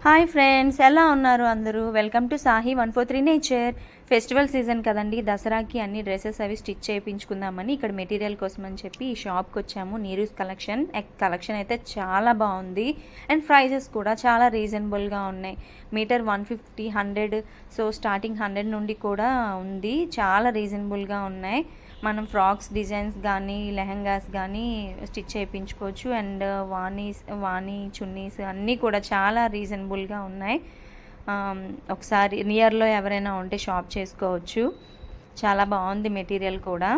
Hi friends, ఎలా ఉన్నారు అందరూ? Welcome to Sahi 143 nature. Festival season కదండి, దసరాకి అన్ని డ్రెస్సెస్ అవి స్టిచ్ చేయించుకుందామని ఇక్కడ మెటీరియల్ కోసం అని చెప్పి ఈ షాప్కి వచ్చాము. నీరూస్ కలెక్షన్ అయితే చాలా బాగుంది అండ్ ప్రైజెస్ కూడా చాలా రీజనబుల్గా ఉన్నాయి. మీటర్ 150, 100, సో స్టార్టింగ్ 100 నుండి కూడా ఉంది. చాలా రీజనబుల్గా ఉన్నాయి. మనం ఫ్రాక్స్ డిజైన్స్ కానీ లెహంగాస్ కానీ స్టిచ్ చేయించుకోవచ్చు. అండ్ వాణి చున్నీస్ అన్నీ కూడా చాలా రీజనబుల్గా ఉన్నాయి. ఒకసారి నియర్లో ఎవరైనా ఉంటే షాప్ చేసుకోవచ్చు. చాలా బాగుంది మెటీరియల్ కూడా.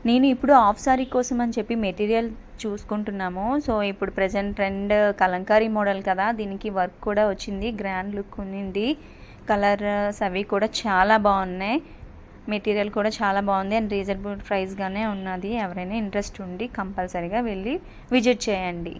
నేను ఇప్పుడు హాఫ్ సారీ కోసం అని చెప్పి మెటీరియల్ చూసుకుంటున్నాము. సో ఇప్పుడు ప్రజెంట్ ట్రెండ్ కలంకారీ మోడల్ కదా, దీనికి వర్క్ కూడా వచ్చింది, గ్రాండ్ లుక్ ఉంది. కలర్స్ అవి కూడా చాలా బాగున్నాయి. మెటీరియల్ కూడా చాలా బాగుంది అండ్ రీజనబుల్ ప్రైస్గానే ఉన్నది. ఎవరైనా ఇంట్రెస్ట్ ఉండి కంపల్సరీగా వెళ్ళి విజిట్ చేయండి.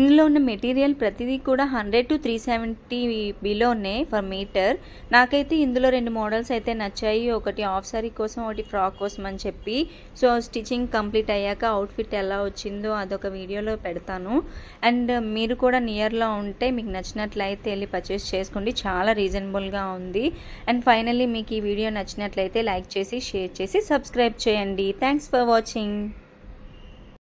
ఇందులో ఉన్న మెటీరియల్ ప్రతిదీ కూడా 100 to 370 బిలోనే ఫర్ మీటర్. నాకైతే ఇందులో 2 మోడల్స్ అయితే నచ్చాయి. ఒకటి హాఫ్ సారీ కోసం, ఒకటి ఫ్రాక్ కోసం అని చెప్పి. సో స్టిచ్చింగ్ కంప్లీట్ అయ్యాక అవుట్ఫిట్ ఎలా వచ్చిందో అదొక వీడియోలో పెడతాను. అండ్ మీరు కూడా నియర్లో ఉంటే మీకు నచ్చినట్లయితే వెళ్ళి పర్చేస్ చేసుకోండి. చాలా రీజనబుల్గా ఉంది. అండ్ ఫైనల్లీ మీకు ఈ వీడియో నచ్చినట్లయితే లైక్ చేసి, షేర్ చేసి, సబ్స్క్రైబ్ చేయండి. Thanks for watching.